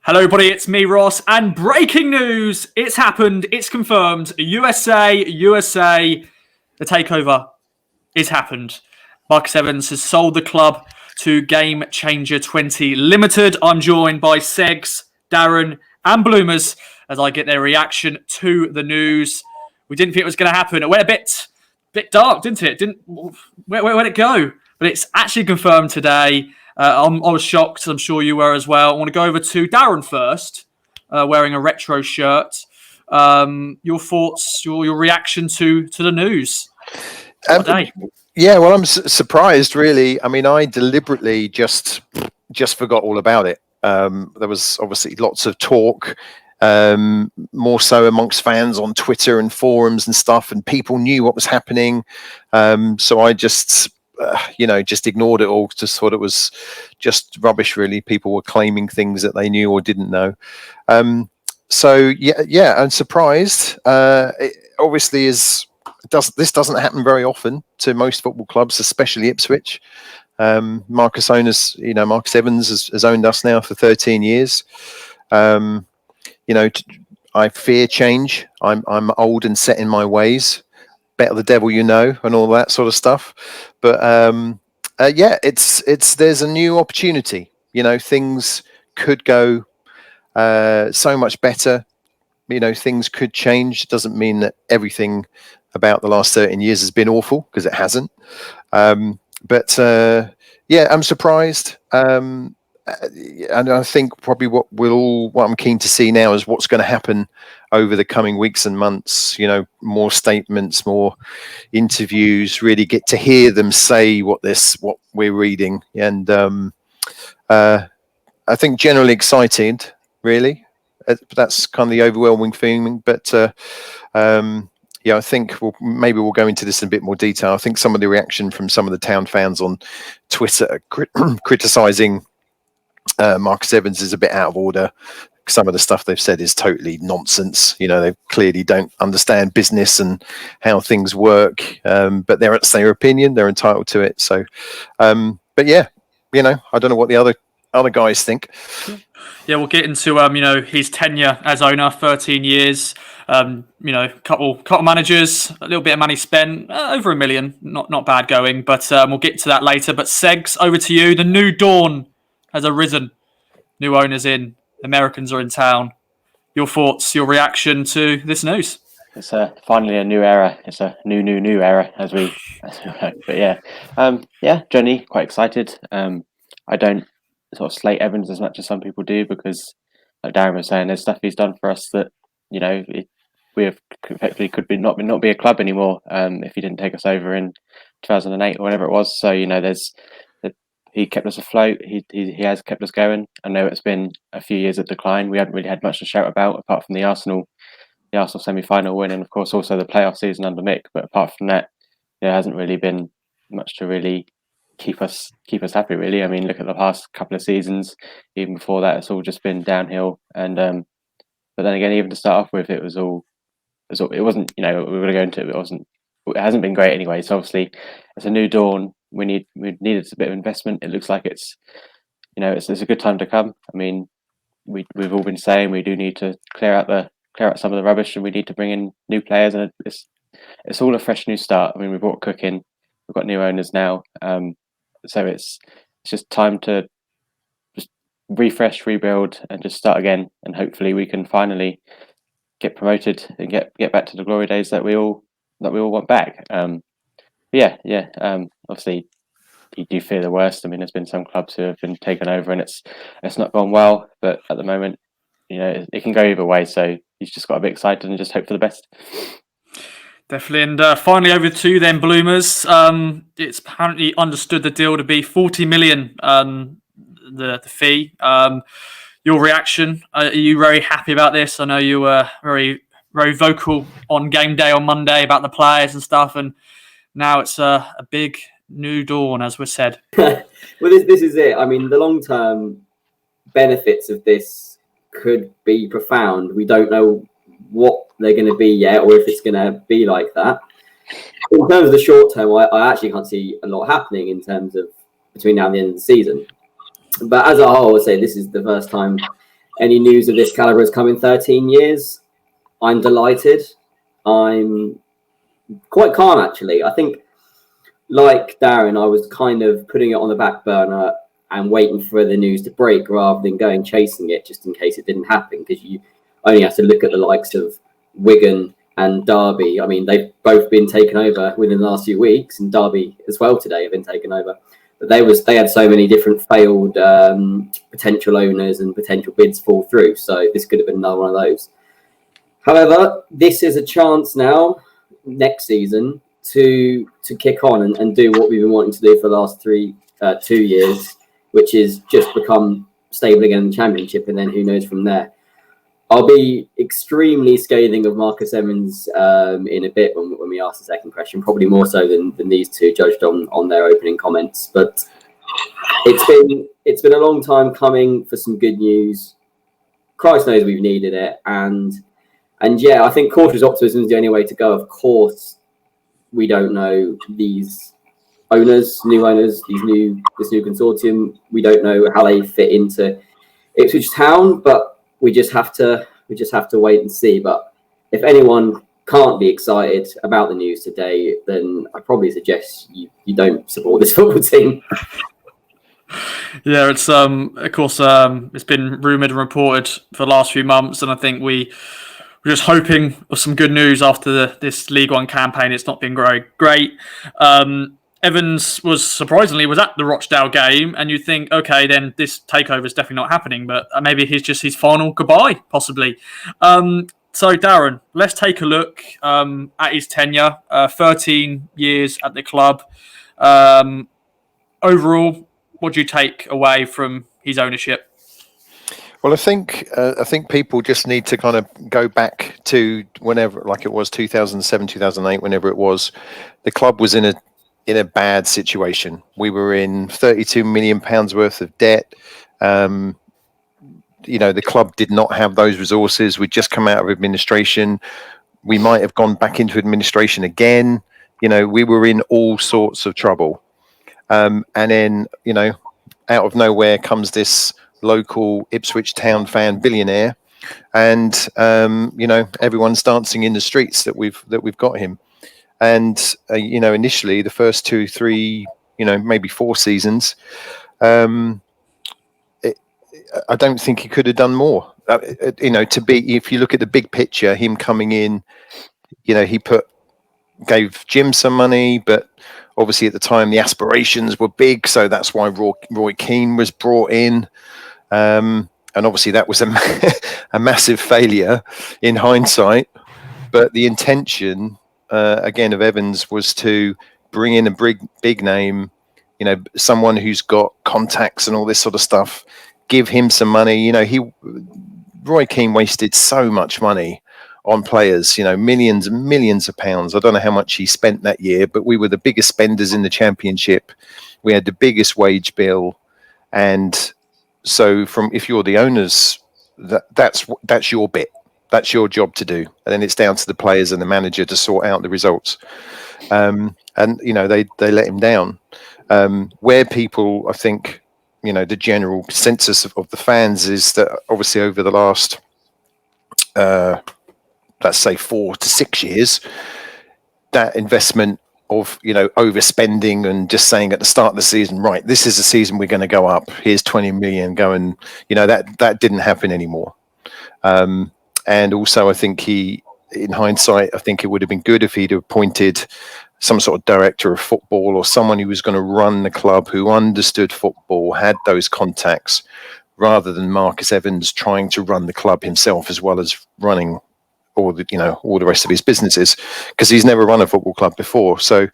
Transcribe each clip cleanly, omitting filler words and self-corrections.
Hello, everybody. It's me, Ross, and breaking news. It's happened. It's confirmed. USA. The takeover is happened. Marcus Evans has sold the club to Game Changer 20 Limited. I'm joined by Segs, Darren, and Bloomers as I get their reaction to the news. We didn't think it was going to happen. It went a bit dark, didn't it? Where did it go? But it's actually confirmed today. I was shocked. I'm sure you were as well. I want to go over to Darren first, wearing a retro shirt. Your thoughts, your reaction to the news. Yeah, well, I'm surprised, really. I mean, I deliberately just forgot all about it. There was obviously lots of talk, more so amongst fans on Twitter and forums and stuff, and people knew what was happening. So I just ignored it all. Just thought it was just rubbish, really. People were claiming things that they knew or didn't know. So I'm surprised. It obviously is. This doesn't happen very often to most football clubs, especially Ipswich. Marcus Evans has owned us now for 13 years. I fear change. I'm old and set in my ways. Better the devil you know, and all that sort of stuff. But there's a new opportunity. Things could go so much better. Things could change. It doesn't mean that everything about the last 13 years has been awful, because it hasn't. I'm surprised. And I think probably what I'm keen to see now is what's going to happen over the coming weeks and months. More statements, more interviews, really get to hear them say what we're reading. And I think generally excited, really. That's kind of the overwhelming feeling. But I think we'll go into this in a bit more detail. I think some of the reaction from some of the town fans on Twitter criticising Marcus Evans is a bit out of order. Some of the stuff they've said is totally nonsense. They clearly don't understand business and how things work. But that's their opinion. They're entitled to it. So, I don't know what the other guys think. Yeah, we'll get into his tenure as owner, 13 years. Couple managers, a little bit of money spent, over $1 million, not bad going. But we'll get to that later. But Segs, over to you. The new dawn has arisen. New owners in. Americans are in town. Your thoughts, your reaction to this news? It's finally a new era. It's a new era, as we hope. But generally quite excited. I don't sort of slate Evans as much as some people do, because, like Darren was saying, there's stuff he's done for us that we have effectively could not be a club anymore if he didn't take us over in 2008 or whatever it was. So he kept us afloat. He has kept us going. I know it's been a few years of decline. We haven't really had much to shout about apart from the Arsenal semi-final win, and of course also the playoff season under Mick. But apart from that, there hasn't really been much to really keep us happy, really. I mean, look at the past couple of seasons. Even before that, it's all just been downhill. And but then again, even to start off with, it wasn't. We were going to go into it. It hasn't been great anyway. So obviously, it's a new dawn. We needed a bit of investment. It looks like it's a good time to come. I mean, we've all been saying we do need to clear out some of the rubbish, and we need to bring in new players. And it's all a fresh new start. I mean, we brought Cook in. We've got new owners now. So it's just time to just refresh, rebuild, and just start again. And hopefully we can finally get promoted and get back to the glory days that we all want back. Obviously you do fear the worst. I mean, there's been some clubs who have been taken over and it's not gone well, but at the moment, it can go either way. So you've just got to be excited and just hope for the best. Definitely. And finally over to you then, Bloomers. It's apparently understood the deal to be 40 million, the fee. Your reaction, are you very happy about this? I know you were very, very vocal on game day on Monday about the players and stuff, and now it's a big new dawn, as was said. Well, this is it. I mean, the long-term benefits of this could be profound. We don't know what they're going to be yet, or if it's going to be like that. In terms of the short term, I actually can't see a lot happening in terms of between now and the end of the season. But as a whole, I would say this is the first time any news of this caliber has come in 13 years. I'm delighted. I'm quite calm, actually. I think, like Darren, I was kind of putting it on the back burner and waiting for the news to break rather than going chasing it just in case it didn't happen, because you only have to look at the likes of Wigan and Derby. I mean, they've both been taken over within the last few weeks, and Derby as well today have been taken over. But they had so many different failed potential owners and potential bids fall through. So this could have been another one of those. However, this is a chance now, next season, to kick on and do what we've been wanting to do for the last 2 years, which is just become stable again in the Championship, and then who knows from there. I'll be extremely scathing of Marcus Evans in a bit when we ask the second question, probably more so than these two, judged on their opening comments. But it's been a long time coming for some good news. Christ knows we've needed it, and yeah, I think cautious optimism is the only way to go. Of course, we don't know these new owners, this new consortium. We don't know how they fit into Ipswich Town, but we just have to wait and see. But if anyone can't be excited about the news today, then I probably suggest you don't support this football team. Yeah, it's of course it's been rumoured and reported for the last few months, and I think we're just hoping for some good news after this League One campaign. It's not been very great. Evans was at the Rochdale game, and you think, okay, then this takeover is definitely not happening, but maybe he's just his final goodbye, possibly. So, Darren, let's take a look at his tenure, 13 years at the club. Overall, what do you take away from his ownership? Well, I think people just need to kind of go back to whenever, like it was 2007, 2008, whenever it was. The club was in a bad situation. We were in £32 million worth of debt. The club did not have those resources. We'd just come out of administration. We might have gone back into administration again. We were in all sorts of trouble. And then, out of nowhere comes this local Ipswich Town fan billionaire, and everyone's dancing in the streets that we've got him. And initially the first 2, 3, maybe 4 seasons, I don't think he could have done more. If you look at the big picture, him coming in, he gave Jim some money, but obviously at the time the aspirations were big, so that's why Roy Keane was brought in. And obviously that was a massive failure in hindsight, but the intention again of Evans was to bring in a big name, someone who's got contacts and all this sort of stuff, give him some money. Roy Keane wasted so much money on players, millions and millions of pounds. I don't know how much he spent that year, but we were the biggest spenders in the Championship. We had the biggest wage bill, and so if you're the owners, that's your bit. That's your job to do, and then it's down to the players and the manager to sort out the results. And they let him down. Where people, I think, the general consensus of the fans is that obviously over the last, let's say 4 to 6 years, that investment of overspending and just saying at the start of the season, right, this is the season we're going to go up. Here's 20 million going. That didn't happen anymore. And also, I think in hindsight, I think it would have been good if he'd appointed some sort of director of football or someone who was going to run the club, who understood football, had those contacts, rather than Marcus Evans trying to run the club himself as well as running all the rest of his businesses, because he's never run a football club before. So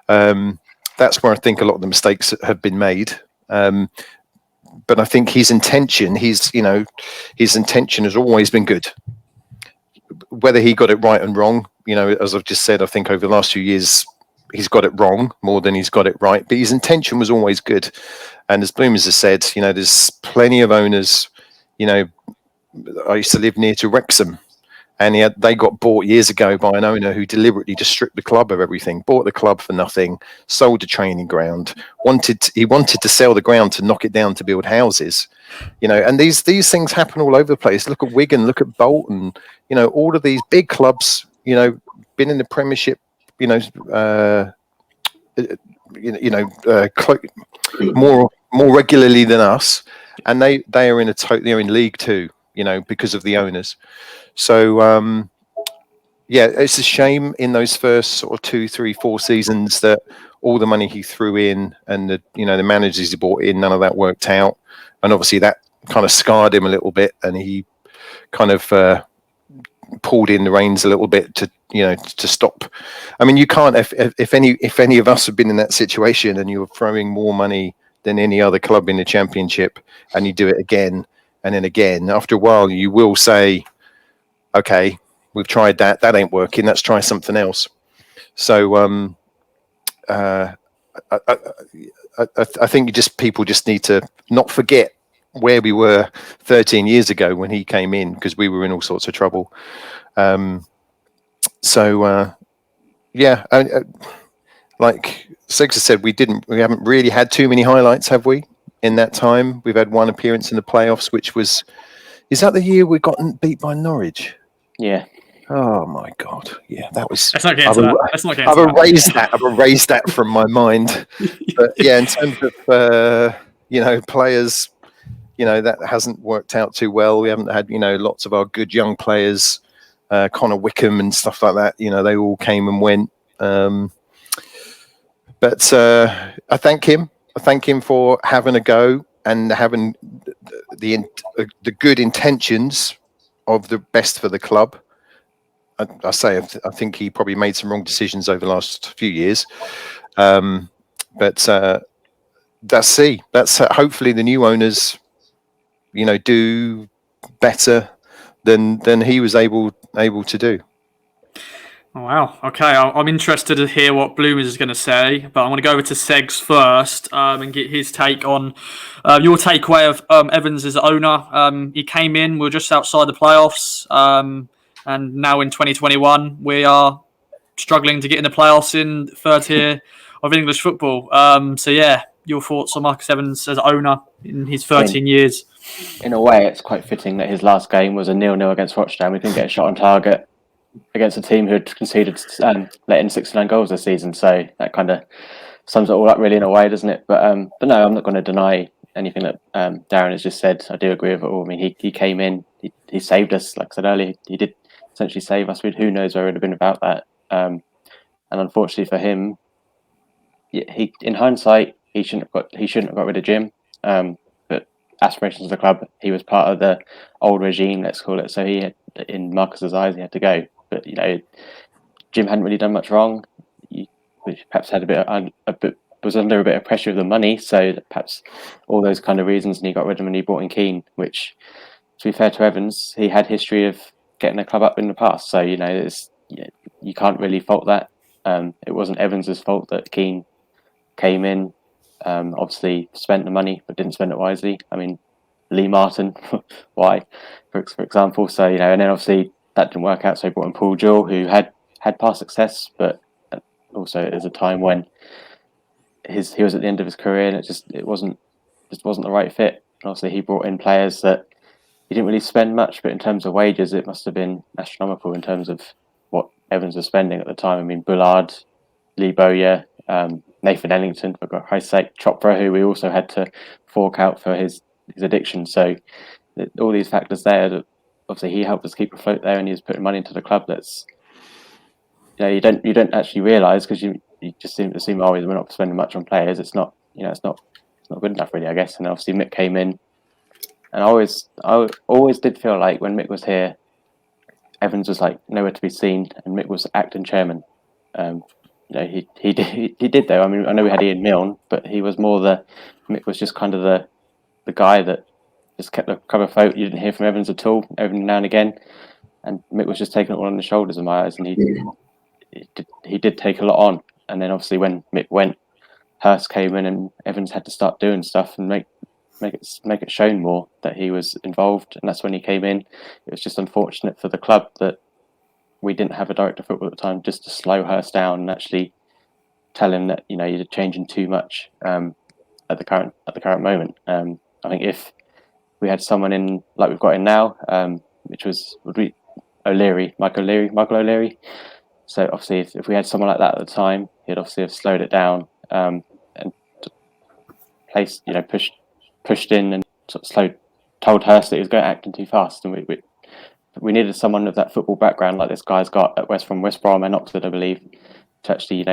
that's where I think a lot of the mistakes have been made. But I think his intention has always been good. Whether he got it right and wrong, as I've just said, I think over the last few years, he's got it wrong more than he's got it right. But his intention was always good. And as Bloomers has said, there's plenty of owners. I used to live near to Wrexham, And they got bought years ago by an owner who deliberately just stripped the club of everything, bought the club for nothing, sold the training ground, he wanted to sell the ground to knock it down to build houses, and these things happen all over the place. Look at Wigan, look at Bolton, all of these big clubs, been in the Premiership, more regularly than us, and they are they're in League Two, because of the owners. So it's a shame in those first sort of 2, 3, 4 seasons that all the money he threw in and the managers he brought in, none of that worked out, and obviously that kind of scarred him a little bit, and he kind of pulled in the reins a little bit to stop. I mean, you can't if any of us have been in that situation and you were throwing more money than any other club in the Championship, and you do it again and then again, after a while you will say, okay, we've tried that ain't working, let's try something else. So I think people just need to not forget where we were 13 years ago when he came in, because we were in all sorts of trouble. Like Segs said, we haven't really had too many highlights, have we? In that time, we've had one appearance in the playoffs, which is that the year we got beat by Norwich? Yeah. Oh my God! Yeah, that was. Let's not get into that. Let's not get into I've erased that. I've erased that from my mind. But yeah, in terms of players, that hasn't worked out too well. We haven't had lots of our good young players, Connor Wickham and stuff like that. They all came and went. But I thank him. I thank him for having a go and having the good intentions of the best for the club. I think he probably made some wrong decisions over the last few years, but let's see. Hopefully the new owners, do better than he was able to do. Oh, wow. Okay, I'm interested to hear what Bloomers is going to say, but I'm going to go over to Segs first and get his take on your takeaway of Evans as owner. He came in, we were just outside the playoffs, and now in 2021, we are struggling to get in the playoffs in third tier of English football. So, yeah, your thoughts on Marcus Evans as owner in his 13 years? In a way, it's quite fitting that his last game was a 0-0 against Rochdale. We couldn't get a shot on target against a team who had conceded, let in 69 goals this season. So that kind of sums it all up really in a way, doesn't it? But no, I'm not going to deny anything that Darren has just said. I do agree with it all. I mean, he came in, he saved us. Like I said earlier, he did essentially save us. Who knows where it would have been without that? And unfortunately for him, he in hindsight, he shouldn't have got rid of Jim. But aspirations of the club, he was part of the old regime, let's call it. So he had, in Marcus's eyes, he had to go. But Jim hadn't really done much wrong. He perhaps had was under a bit of pressure of the money. So perhaps all those kind of reasons, and he got rid of him and he brought in Keane. Which, to be fair to Evans, he had history of getting the club up in the past. So you can't really fault that. It wasn't Evans's fault that Keane came in. Obviously spent the money, but didn't spend it wisely. I mean, Lee Martin, why, for example. So and then obviously that didn't work out. So he brought in Paul Jewell, who had past success, but also it was a time when he was at the end of his career, and it wasn't the right fit. And obviously he brought in players that he didn't really spend much, but in terms of wages, it must have been astronomical in terms of what Evans was spending at the time. I mean, Bullard, Lee Bowyer, Nathan Ellington, for Christ's sake, Chopra, who we also had to fork out for his addiction. So all these factors there, obviously he helped us keep afloat there, and he was putting money into the club that's you don't actually realise, because you just seem to assume, we're not spending much on players. It's not it's not good enough really, I guess. And obviously Mick came in, and I always did feel like when Mick was here, Evans was like nowhere to be seen, and Mick was acting chairman. He did though. I mean, I know we had Ian Milne, but he was more Mick was just kind of the guy that just kept the club afloat. You didn't hear from Evans at all, every now and again, and Mick was just taking it all on the shoulders in my eyes, and he did take a lot on. And then obviously when Mick went, Hurst came in, and Evans had to start doing stuff and make it shown more that he was involved. And that's when he came in. It was just unfortunate for the club that we didn't have a director of football at the time, just to slow Hurst down and actually tell him that you're changing too much at the current moment. I think if we had someone in like we've got in now, which would be Michael O'Leary. So obviously, if we had someone like that at the time, he'd obviously have slowed it down and pushed in and sort of told Hurst that he was acting too fast, and we needed someone with that football background like this guy's got at from West Brom and Oxford, I believe, to actually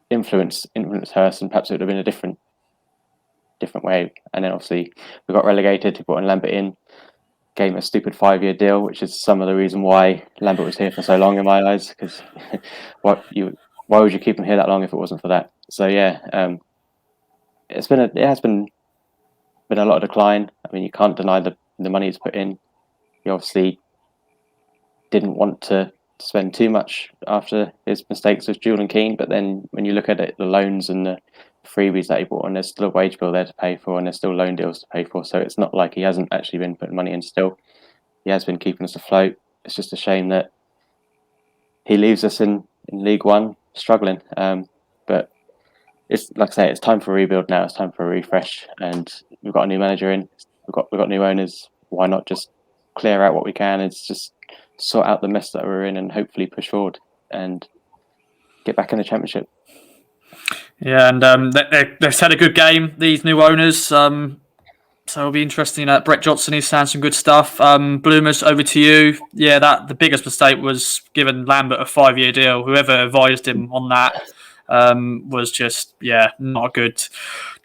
influence Hurst, and perhaps it would have been a different way. And then obviously we got relegated. We brought in Lambert in, gave him a stupid 5-year deal, which is some of the reason why Lambert was here for so long in my eyes. Because why would you keep him here that long if it wasn't for that? So yeah, it has been a lot of decline. I mean, you can't deny the money he's put in. He obviously didn't want to spend too much after his mistakes with Julian Keane, but then when you look at it, the loans and the freebies that he brought on, there's still a wage bill there to pay for, and there's still loan deals to pay for. So it's not like he hasn't actually been putting money in. Still, he has been keeping us afloat. It's just a shame that he leaves us in League One struggling. But it's like I say, it's time for a rebuild now. It's time for a refresh, and we've got a new manager in. We've got new owners. Why not just clear out what we can? It's just sort out the mess that we're in and hopefully push forward and get back in the Championship. Yeah, and they've had a good game, these new owners. So it'll be interesting. Brett Johnson is saying some good stuff. Bloomers, over to you. Yeah, the biggest mistake was giving Lambert a 5-year deal. Whoever advised him on that was just, not a good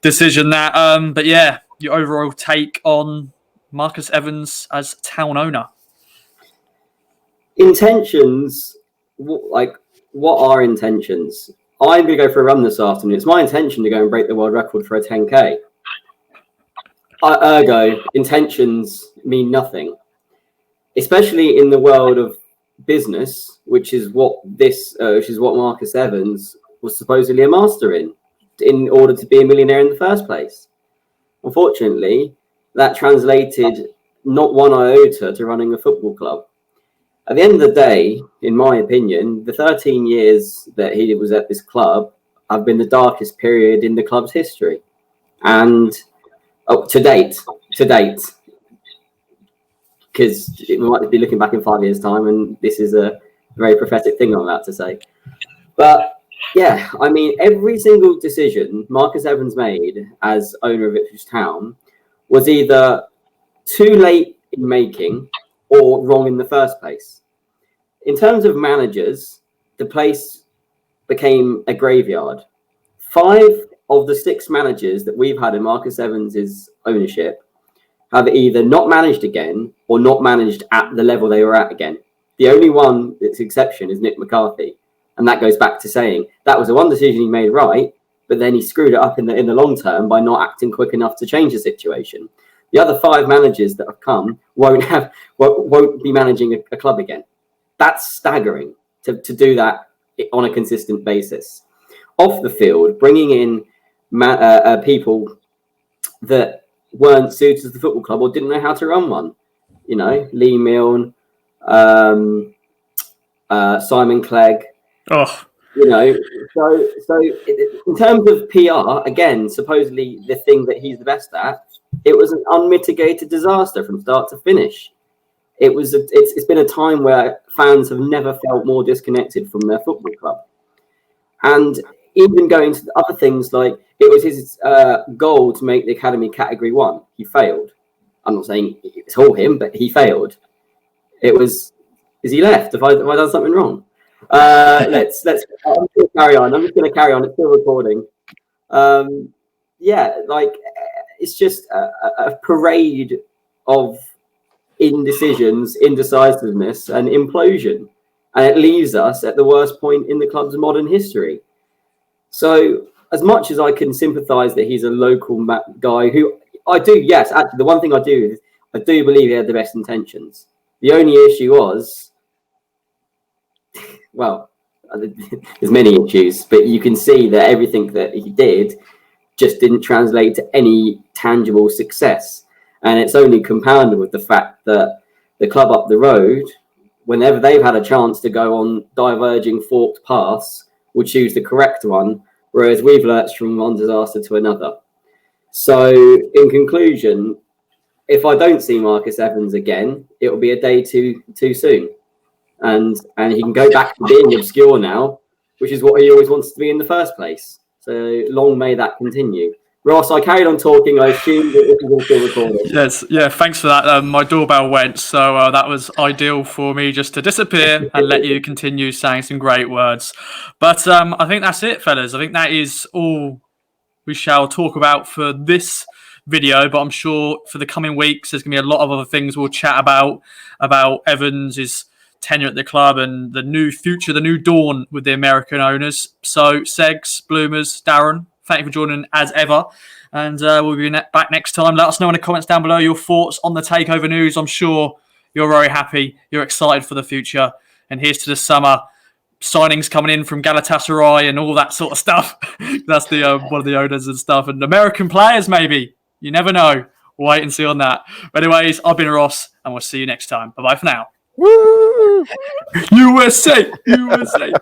decision. But yeah, your overall take on Marcus Evans as town owner? Intentions, what are intentions? I'm going to go for a run this afternoon. It's my intention to go and break the world record for a 10K. Ergo, intentions mean nothing, especially in the world of business, which is what Marcus Evans was supposedly a master in order to be a millionaire in the first place. Unfortunately, that translated not one iota to running a football club. At the end of the day, in my opinion, the 13 years that he was at this club have been the darkest period in the club's history. And to date, because we might be looking back in 5 years' time, and this is a very prophetic thing I'm about to say. But yeah, I mean, every single decision Marcus Evans made as owner of Ipswich Town was either too late in making or wrong in the first place. In terms of managers, the place became a graveyard. 5 of the 6 managers that we've had in Marcus Evans' ownership have either not managed again or not managed at the level they were at again. The only one that's exception is Nick McCarthy. And that goes back to saying that was the one decision he made right, but then he screwed it up in the long term by not acting quick enough to change the situation. The other 5 managers that have come won't be managing a club again. That's staggering to do that on a consistent basis. Off the field, bringing in people that weren't suited to the football club or didn't know how to run one. Lee Milne, Simon Clegg. Oh. So in terms of PR, again, supposedly the thing that he's the best at, it was an unmitigated disaster from start to finish. It's been a time where fans have never felt more disconnected from their football club. And even going to other things, like it was his goal to make the academy category 1. He failed. I'm not saying it's all him, but he failed. Is he left? Have I done something wrong? Let's I'm just going to carry on. It's still recording. It's just a parade of indecisions, indecisiveness, and implosion, and it leaves us at the worst point in the club's modern history. So, as much as I can sympathise that he's a local guy, who I do, yes, actually, the one thing I do is I do believe he had the best intentions. The only issue was, well, there's many issues, but you can see that everything that he did just didn't translate to any tangible success. And it's only compounded with the fact that the club up the road, whenever they've had a chance to go on diverging forked paths, will choose the correct one, whereas we've lurched from one disaster to another. So, in conclusion, if I don't see Marcus Evans again, it will be a day too soon, and he can go back to being obscure now, which is what he always wants to be in the first place. So long may that continue. Ross, I carried on talking. I assume that this is all still recording. Yes, yeah, thanks for that. My doorbell went, so that was ideal for me just to disappear and let you continue saying some great words. But I think that's it, fellas. I think that is all we shall talk about for this video, but I'm sure for the coming weeks, there's going to be a lot of other things we'll chat about Evans' tenure at the club and the new future, the new dawn with the American owners. So, Segs, Bloomers, Darren, thank you for joining as ever. And we'll be back next time. Let us know in the comments down below your thoughts on the takeover news. I'm sure you're very happy. You're excited for the future. And here's to the summer. Signings coming in from Galatasaray and all that sort of stuff. That's the one of the owners and stuff. And American players, maybe. You never know. Wait and see on that. But anyways, I've been Ross, and we'll see you next time. Bye-bye for now. Woo! USA! USA!